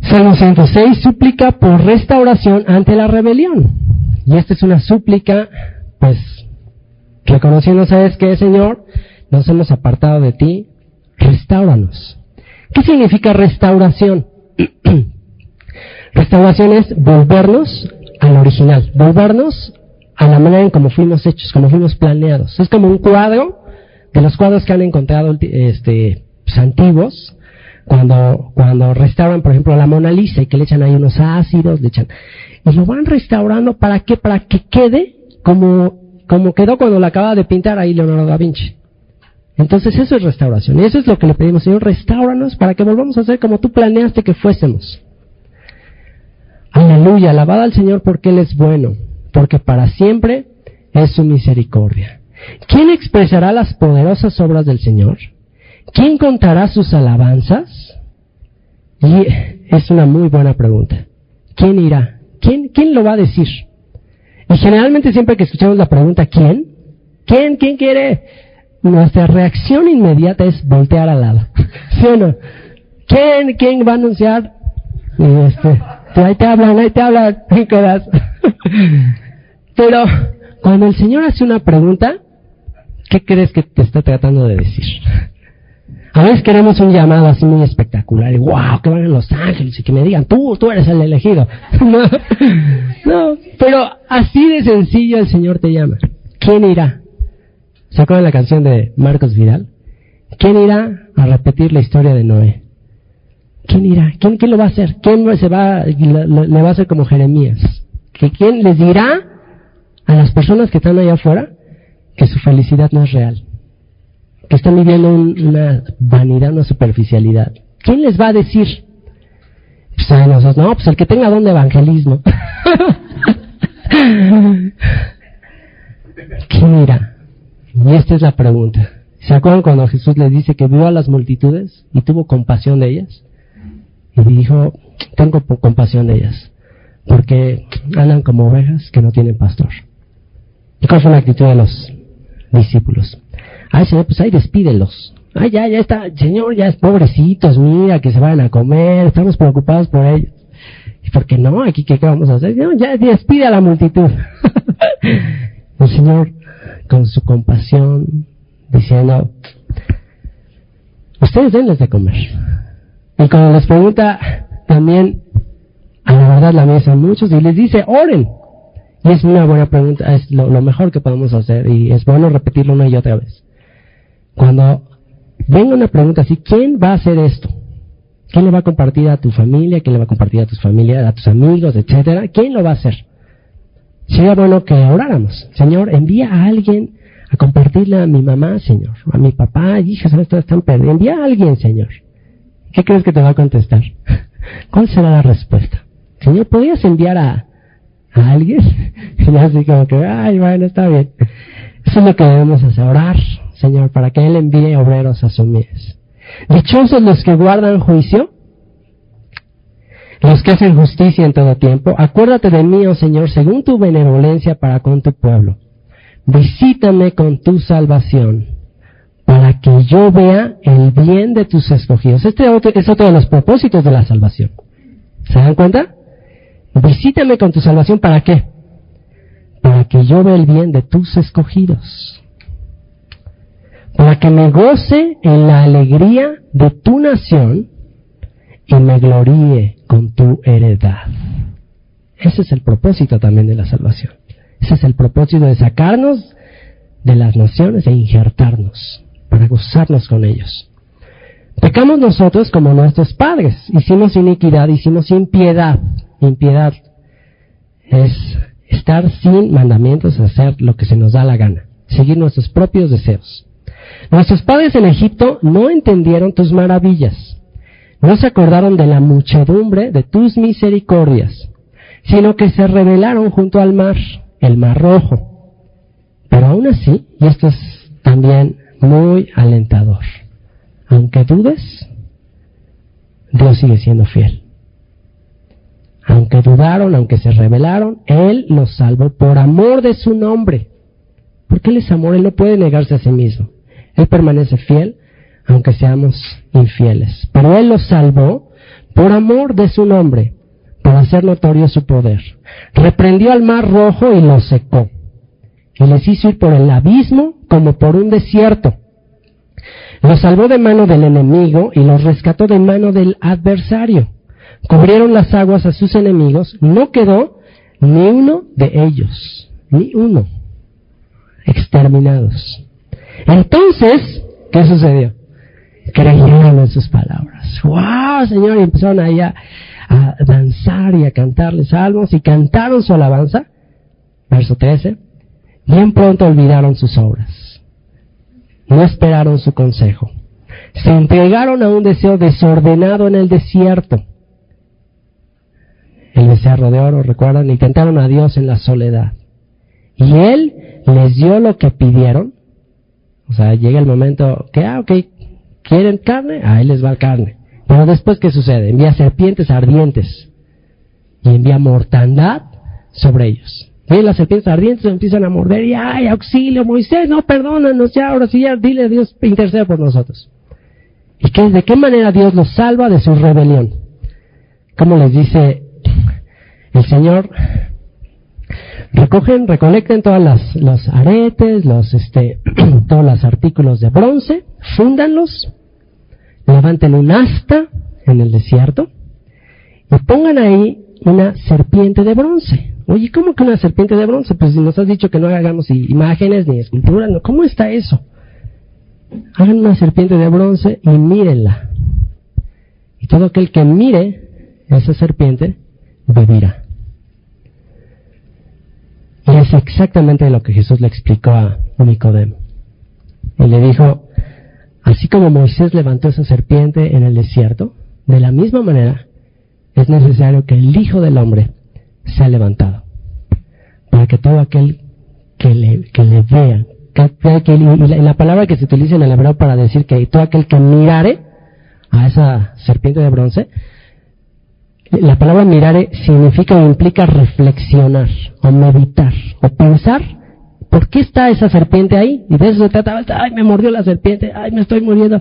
Salmo 106, súplica por restauración ante la rebelión. Y esta es una súplica, pues, reconociendo, ¿sabes qué, Señor? Nos hemos apartado de ti, restáuranos. ¿Qué significa restauración? Restauración es volvernos al original, volvernos a la manera en como fuimos hechos, como fuimos planeados. Es como un cuadro, de los cuadros que han encontrado antiguos, cuando restauran, por ejemplo, la Mona Lisa y que le echan ahí unos ácidos, y lo van restaurando, ¿para qué? Para que quede como quedó cuando la acababa de pintar ahí Leonardo da Vinci. Entonces eso es restauración, y eso es lo que le pedimos, Señor, restáuranos para que volvamos a ser como tú planeaste que fuésemos. Aleluya, alabad al Señor porque Él es bueno, porque para siempre es su misericordia. ¿Quién expresará las poderosas obras del Señor? ¿Quién contará sus alabanzas? Y es una muy buena pregunta. ¿Quién irá? ¿Quién lo va a decir? Y generalmente siempre que escuchamos la pregunta ¿quién? ¿Quién quiere? Nuestra reacción inmediata es voltear al lado. ¿Sí o no? ¿Quién va a anunciar? Y ahí te hablan, ¿qué quedas? Pero cuando el Señor hace una pregunta, ¿qué crees que te está tratando de decir? A veces queremos un llamado así muy espectacular, y wow, que van los ángeles y que me digan, tú eres el elegido. No, pero así de sencillo el Señor te llama. ¿Quién irá? ¿Se acuerdan la canción de Marcos Vidal? ¿Quién irá a repetir la historia de Noé? ¿Quién irá? ¿Quién lo va a hacer? ¿Quién le va a hacer como Jeremías? ¿Quién les dirá a las personas que están allá afuera que su felicidad no es real? Que están viviendo una vanidad, una superficialidad. ¿Quién les va a decir? Pues a nosotros, no, pues el que tenga don de evangelismo. ¿Quién irá? Y esta es la pregunta. ¿Se acuerdan cuando Jesús les dice que vio a las multitudes y tuvo compasión de ellas? Y dijo, tengo compasión de ellas, porque andan como ovejas que no tienen pastor. ¿Y cuál fue la actitud de los discípulos? Ay, Señor, pues ahí despídelos. Ay, ya está, Señor, ya es pobrecitos, mira, que se vayan a comer, estamos preocupados por ellos. ¿Y por qué no? Aquí, ¿qué vamos a hacer? No, ya despide a la multitud. El Señor, con su compasión, diciendo, ustedes denles de comer. Y cuando les pregunta también, a la verdad la mesa a muchos, y les dice, oren. Y es una buena pregunta, es lo mejor que podemos hacer, y es bueno repetirlo una y otra vez. Cuando venga una pregunta así, ¿quién va a hacer esto? ¿Quién le va a compartir a tu familia? ¿Quién le va a compartir a tus familias, a tus amigos, etcétera? ¿Quién lo va a hacer? Sería bueno que oráramos. Señor, envía a alguien a compartirle a mi mamá, Señor, a mi papá, hijas, están perdidos. Envía a alguien, Señor. ¿Qué crees que te va a contestar? ¿Cuál será la respuesta? Señor, ¿podrías enviar a alguien? Y así como que, ay, bueno, está bien. Eso es lo que debemos hacer, orar, Señor, para que Él envíe obreros a su mies. Dichosos los que guardan juicio, los que hacen justicia en todo tiempo. Acuérdate de mí, oh Señor, según tu benevolencia para con tu pueblo. Visítame con tu salvación, para que yo vea el bien de tus escogidos. Este es otro de los propósitos de la salvación. ¿Se dan cuenta? Visítame con tu salvación, ¿para qué? Para que yo vea el bien de tus escogidos. Para que me goce en la alegría de tu nación y me gloríe con tu heredad. Ese es el propósito también de la salvación. Ese es el propósito de sacarnos de las naciones e injertarnos para gozarnos con ellos. Pecamos nosotros como nuestros padres. Hicimos iniquidad, hicimos impiedad. Impiedad es estar sin mandamientos, hacer lo que se nos da la gana, seguir nuestros propios deseos. Nuestros padres en Egipto no entendieron tus maravillas, no se acordaron de la muchedumbre de tus misericordias, sino que se rebelaron junto al mar, el mar rojo. Pero aún así, y esto es también muy alentador, aunque dudes, Dios sigue siendo fiel. Aunque dudaron, aunque se rebelaron, Él los salvó por amor de su nombre. Porque Él es amor, Él no puede negarse a sí mismo. Él permanece fiel, aunque seamos infieles. Pero Él los salvó por amor de su nombre, para hacer notorio su poder. Reprendió al mar rojo y lo secó, y les hizo ir por el abismo como por un desierto. Los salvó de mano del enemigo y los rescató de mano del adversario. Cubrieron las aguas a sus enemigos, no quedó ni uno de ellos, ni uno, exterminados. Entonces, ¿qué sucedió? Creyeron en sus palabras. ¡Wow, Señor! Y empezaron ahí a danzar y a cantarle salmos y cantaron su alabanza. Verso 13. Bien pronto olvidaron sus obras. No esperaron su consejo. Se entregaron a un deseo desordenado en el desierto. El becerro de oro, recuerdan, y tentaron a Dios en la soledad. Y Él les dio lo que pidieron. O sea, llega el momento que, ok, ¿quieren carne? Ahí les va la carne. Pero después, ¿qué sucede? Envía serpientes ardientes y envía mortandad sobre ellos. Y las serpientes ardientes empiezan a morder y ¡ay, auxilio, Moisés! No, perdónanos ya, ahora sí, ya, dile a Dios, intercede por nosotros. ¿Y de qué manera Dios los salva de su rebelión? ¿Cómo les dice el Señor? Recolecten todas los aretes, todos los artículos de bronce, fúndanlos, levanten un asta en el desierto y pongan ahí una serpiente de bronce. Oye, ¿cómo que una serpiente de bronce? Pues si nos has dicho que no hagamos imágenes ni esculturas, ¿no? ¿Cómo está eso? Hagan una serpiente de bronce y mírenla. Y todo aquel que mire esa serpiente vivirá. Y es exactamente lo que Jesús le explicó a Nicodemo. Él le dijo, así como Moisés levantó esa serpiente en el desierto, de la misma manera es necesario que el Hijo del Hombre sea levantado, para que todo aquel que le vea, y la palabra que se utiliza en el hebreo para decir que todo aquel que mirare a esa serpiente de bronce, la palabra mirare significa o implica reflexionar, o meditar, o pensar, ¿por qué está esa serpiente ahí? Y de eso se trata, ¡ay, me mordió la serpiente! ¡Ay, me estoy muriendo!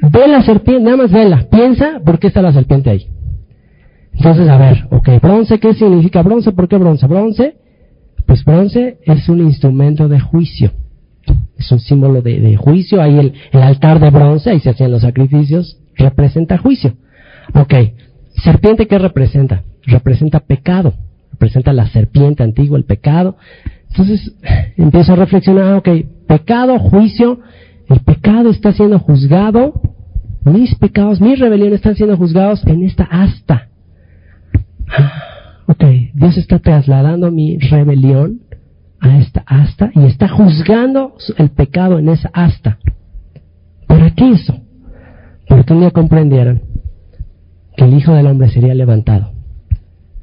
Ve la serpiente, nada más vela, piensa, ¿por qué está la serpiente ahí? Entonces, a ver, bronce, ¿qué significa bronce? ¿Por qué bronce? Bronce, pues bronce es un instrumento de juicio, es un símbolo de juicio. Ahí el altar de bronce, ahí se hacían los sacrificios, representa juicio. Serpiente, ¿qué representa? Representa pecado, representa la serpiente antigua, el pecado. Entonces empiezo a reflexionar, pecado, juicio, el pecado está siendo juzgado, mis pecados, mis rebeliones están siendo juzgados en esta asta. Dios está trasladando mi rebelión a esta asta y está juzgando el pecado en esa asta. ¿Para qué eso? Para que un día comprendieran que el Hijo del Hombre sería levantado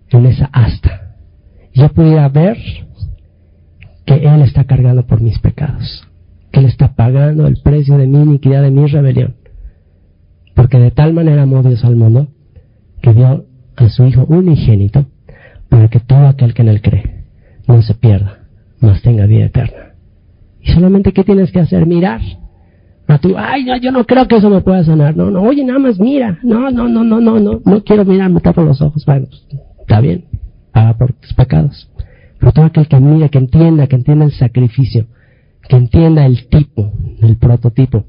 en esa asta. Yo pudiera ver que Él está cargando por mis pecados, que Él está pagando el precio de mi iniquidad, de mi rebelión. Porque de tal manera amó Dios al mundo, que dio a su Hijo unigénito, para que todo aquel que en Él cree no se pierda, mas tenga vida eterna. Y solamente, ¿qué tienes que hacer? Mirar. No, yo no creo que eso me pueda sanar. No, oye, nada más mira. No quiero mirar, me tapo los ojos. Bueno, pues, está bien, paga por tus pecados. Pero todo aquel que mire, que entienda el sacrificio, que entienda el tipo, el prototipo,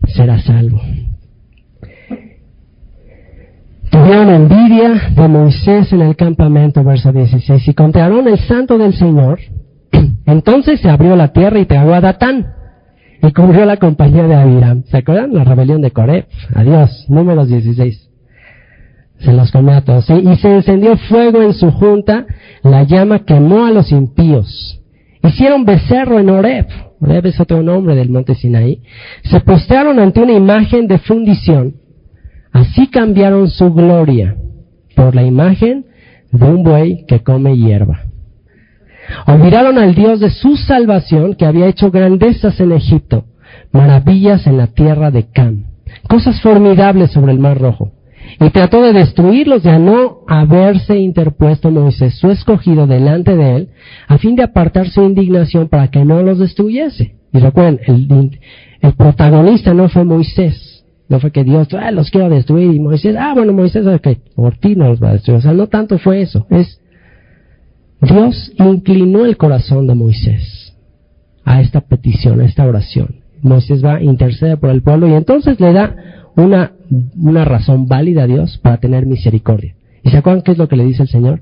será salvo. Tuvieron envidia de Moisés en el campamento, verso 16. Y contra Aarón, el santo del Señor, entonces se abrió la tierra y tragó a Datán, y cubrió la compañía de Abiram. ¿Se acuerdan? La rebelión de Coré. Adiós. Números 16. Se los comió a todos. ¿Sí? Y se encendió fuego en su junta, la llama quemó a los impíos. Hicieron becerro en Horeb. Horeb es otro nombre del monte Sinaí. Se postraron ante una imagen de fundición. Así cambiaron su gloria por la imagen de un buey que come hierba. Olvidaron al Dios de su salvación, que había hecho grandezas en Egipto, maravillas en la tierra de Cam, cosas formidables sobre el mar Rojo. Y trató de destruirlos de no haberse interpuesto Moisés, su escogido, delante de él, a fin de apartar su indignación para que no los destruyese. Y recuerden, el protagonista no fue Moisés, No fue que Dios, los quiero destruir, y Moisés, bueno, Moisés, ok, por ti no los va a destruir. O sea, no tanto fue eso. Dios inclinó el corazón de Moisés a esta petición, a esta oración. Moisés va a interceder por el pueblo y entonces le da una razón válida a Dios para tener misericordia. ¿Y se acuerdan qué es lo que le dice el Señor?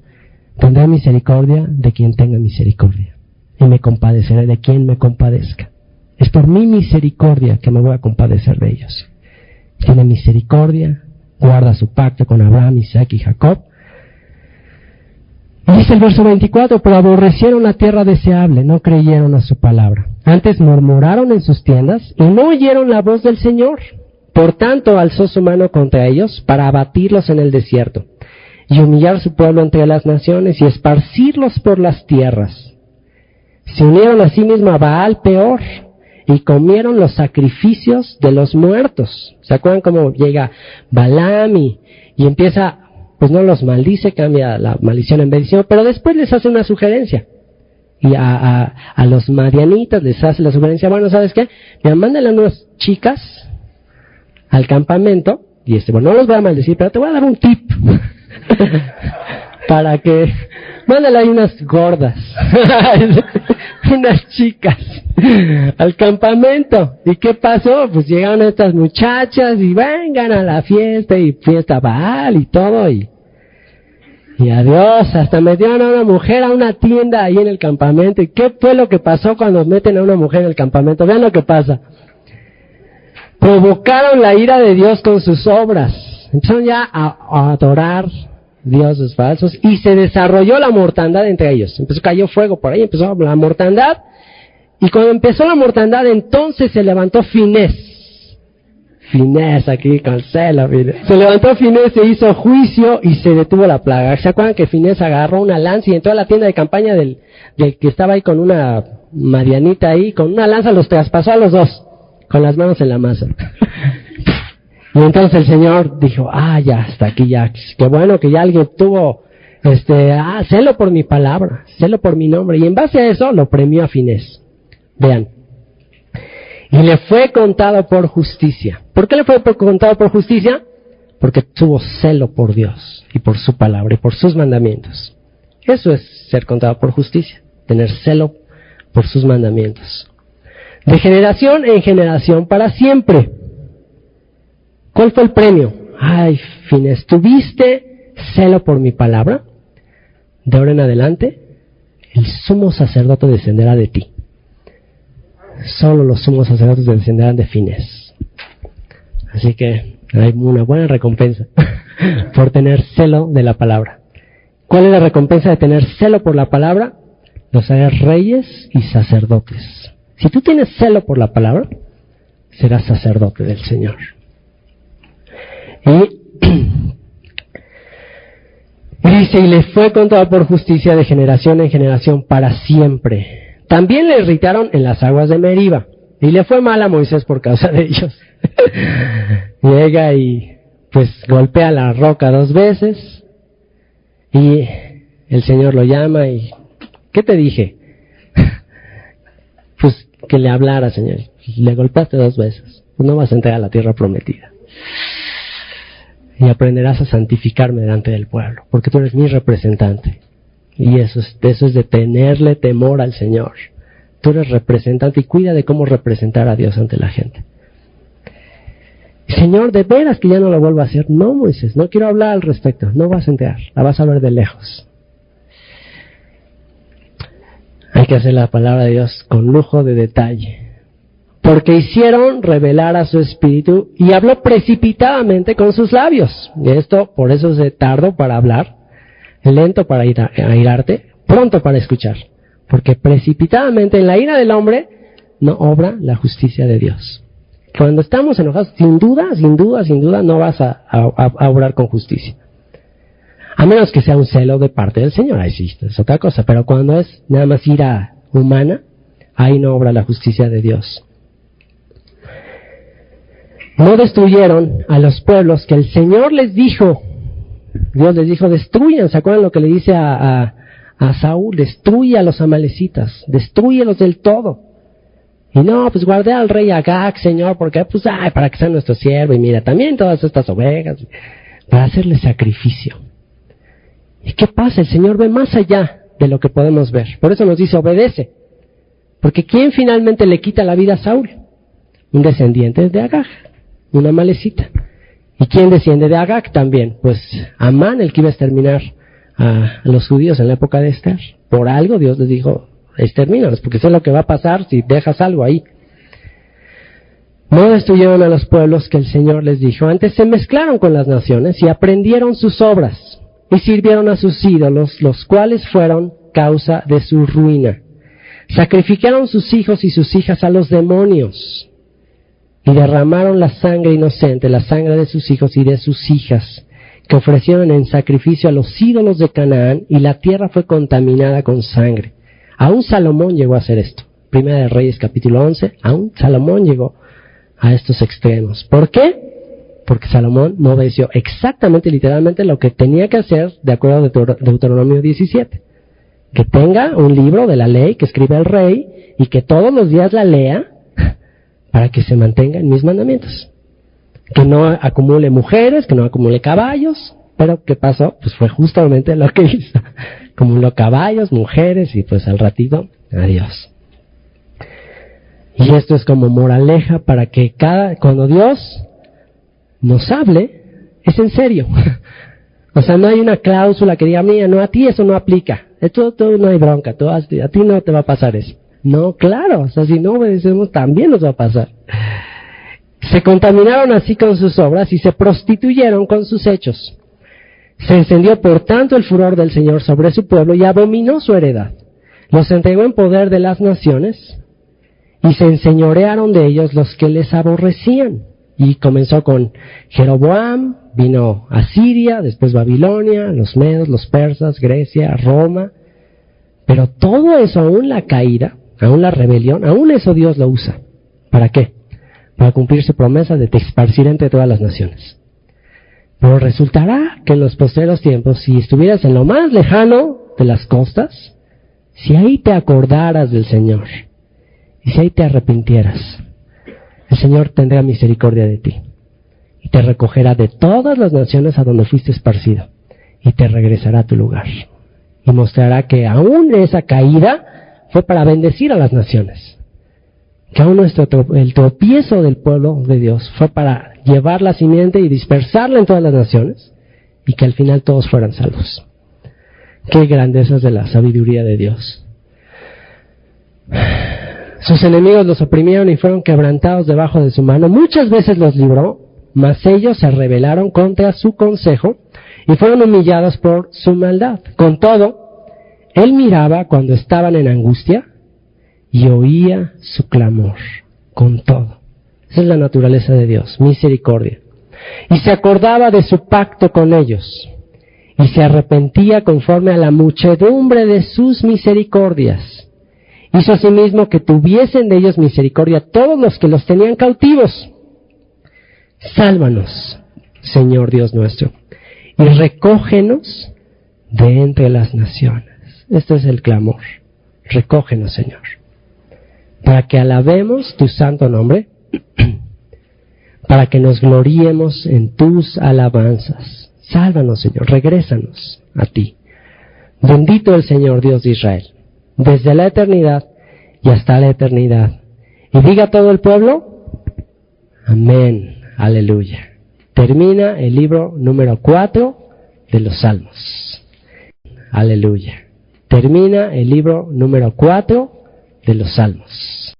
Tendré misericordia de quien tenga misericordia y me compadeceré de quien me compadezca. Es por mi misericordia que me voy a compadecer de ellos. Tiene misericordia, guarda su pacto con Abraham, Isaac y Jacob. Y dice el verso 24, pero aborrecieron la tierra deseable, no creyeron a su palabra. Antes murmuraron en sus tiendas y no oyeron la voz del Señor. Por tanto alzó su mano contra ellos para abatirlos en el desierto y humillar su pueblo entre las naciones y esparcirlos por las tierras. Se unieron a sí mismo a Baal peor y comieron los sacrificios de los muertos. ¿Se acuerdan cómo llega Balaam y empieza, pues no los maldice, cambia la maldición en bendición, pero después les hace una sugerencia? Y a los madianitas les hace la sugerencia, bueno, ¿sabes qué? Mándale a unas chicas al campamento, y bueno, no los voy a maldecir, pero te voy a dar un tip, para que, mándale ahí unas gordas, unas chicas, al campamento. ¿Y qué pasó? Pues llegaron estas muchachas, y vengan a la fiesta, y fiesta Baal, y todo, y adiós, hasta metieron a una mujer a una tienda ahí en el campamento. ¿Y qué fue lo que pasó cuando meten a una mujer en el campamento? Vean lo que pasa. Provocaron la ira de Dios con sus obras. Empezaron ya a adorar dioses falsos y se desarrolló la mortandad entre ellos. Cayó fuego por ahí, empezó la mortandad. Y cuando empezó la mortandad, entonces se levantó Finés. Finés aquí con celo, mire. Se levantó Finés, se hizo juicio y se detuvo la plaga. ¿Se acuerdan que Finés agarró una lanza y entró a la tienda de campaña del que estaba ahí con una madianita ahí, con una lanza los traspasó a los dos, con las manos en la masa? Y entonces el Señor dijo, ya, hasta aquí ya, qué bueno que ya alguien tuvo, celo por mi palabra, celo por mi nombre, y en base a eso lo premió a Finés. Vean. Y le fue contado por justicia. ¿Por qué le fue contado por justicia? Porque tuvo celo por Dios y por su palabra y por sus mandamientos. Eso es ser contado por justicia, tener celo por sus mandamientos. De generación en generación para siempre. ¿Cuál fue el premio? Finés, ¿tuviste celo por mi palabra? De ahora en adelante, el sumo sacerdote descenderá de ti. Solo los sumos sacerdotes descenderán de Finés. Así que hay una buena recompensa por tener celo de la palabra. ¿Cuál es la recompensa de tener celo por la palabra? Los harás reyes y sacerdotes. Si tú tienes celo por la palabra, serás sacerdote del Señor. Y dice, y le fue contado por justicia de generación en generación para siempre. También le irritaron en las aguas de Meriba, y le fue mal a Moisés por causa de ellos. Llega y pues golpea la roca 2 veces, y el Señor lo llama y, ¿qué te dije? Pues que le hablara, Señor. Le golpeaste 2 veces, pues no vas a entrar a la tierra prometida. Y aprenderás a santificarme delante del pueblo, porque tú eres mi representante. Y eso es de tenerle temor al Señor. Tú eres representante y cuida de cómo representar a Dios ante la gente. Señor, ¿de veras que ya no lo vuelvo a hacer? No, Moisés, no quiero hablar al respecto. No vas a entrar, la vas a ver de lejos. Hay que hacer la palabra de Dios con lujo de detalle. Porque hicieron revelar a su espíritu y habló precipitadamente con sus labios. Y esto, por eso es tardo para hablar, lento para airarte, pronto para escuchar. Porque precipitadamente en la ira del hombre no obra la justicia de Dios. Cuando estamos enojados, sin duda, no vas a obrar con justicia. A menos que sea un celo de parte del Señor, ahí sí, es otra cosa. Pero cuando es nada más ira humana, ahí no obra la justicia de Dios. No destruyeron a los pueblos que el Señor les dijo. Dios les dijo, destruyan. ¿Se acuerdan lo que le dice a Saúl? Destruye a los amalecitas, destrúyelos del todo. Y no, pues guardé al rey Agag, Señor, porque pues, para que sea nuestro siervo, y mira, también todas estas ovejas, para hacerle sacrificio. ¿Y qué pasa? El Señor ve más allá de lo que podemos ver. Por eso nos dice, obedece. Porque ¿quién finalmente le quita la vida a Saúl? Un descendiente de Agag, una malecita. ¿Y quién desciende de Agag también? Pues Amán, el que iba a exterminar a los judíos en la época de Esther. Por algo Dios les dijo, extermínalos, porque eso es lo que va a pasar si dejas algo ahí. No destruyeron a los pueblos que el Señor les dijo. Antes se mezclaron con las naciones y aprendieron sus obras y sirvieron a sus ídolos, los cuales fueron causa de su ruina. Sacrificaron sus hijos y sus hijas a los demonios y derramaron la sangre inocente, la sangre de sus hijos y de sus hijas, que ofrecieron en sacrificio a los ídolos de Canaán, y la tierra fue contaminada con sangre. Aún Salomón llegó a hacer esto. Primera de Reyes capítulo 11, aún Salomón llegó a estos extremos. ¿Por qué? Porque Salomón no obedeció exactamente, literalmente, lo que tenía que hacer de acuerdo a Deuteronomio 17. Que tenga un libro de la ley que escribe el rey y que todos los días la lea para que se mantenga en mis mandamientos. Que no acumule mujeres, que no acumule caballos. Pero ¿qué pasó? Pues fue justamente lo que hizo. Acumuló caballos, mujeres y pues al ratito, adiós. Y esto es como moraleja para que cuando Dios nos hable, es en serio. O sea, no hay una cláusula que diga, mira, no, a ti eso no aplica. Esto no hay bronca, a ti no te va a pasar eso. No, claro, o sea, si no obedecemos también nos va a pasar. Se contaminaron así con sus obras y se prostituyeron con sus hechos. Se encendió por tanto el furor del Señor sobre su pueblo y abominó su heredad. Los entregó en poder de las naciones y se enseñorearon de ellos los que les aborrecían. Y comenzó con Jeroboam, vino Asiria, después Babilonia, los medos, los persas, Grecia, Roma. Pero todo eso, aún la caída, aún la rebelión, aún eso Dios lo usa. ¿Para qué? Para cumplir su promesa de te esparcir entre todas las naciones. Pero resultará que en los postreros tiempos, si estuvieras en lo más lejano de las costas, si ahí te acordaras del Señor, y si ahí te arrepintieras, el Señor tendrá misericordia de ti, y te recogerá de todas las naciones a donde fuiste esparcido, y te regresará a tu lugar, y mostrará que aún esa caída fue para bendecir a las naciones, que aún el tropiezo del pueblo de Dios fue para llevar la simiente y dispersarla en todas las naciones, y que al final todos fueran salvos. Qué grandezas de la sabiduría de Dios. Sus enemigos los oprimieron y fueron quebrantados debajo de su mano. Muchas veces los libró, mas ellos se rebelaron contra su consejo y fueron humillados por su maldad. Con todo, él miraba cuando estaban en angustia y oía su clamor. Con todo. Esa es la naturaleza de Dios, misericordia. Y se acordaba de su pacto con ellos y se arrepentía conforme a la muchedumbre de sus misericordias. Hizo asimismo que tuviesen de ellos misericordia todos los que los tenían cautivos. Sálvanos, Señor Dios nuestro, y recógenos de entre las naciones. Este es el clamor. Recógenos, Señor, para que alabemos tu santo nombre, para que nos gloriemos en tus alabanzas. Sálvanos, Señor, regrésanos a ti. Bendito el Señor Dios de Israel, desde la eternidad y hasta la eternidad. Y diga todo el pueblo, amén, aleluya. Termina el libro número 4 de los Salmos. Aleluya. Termina el libro número 4 de los Salmos.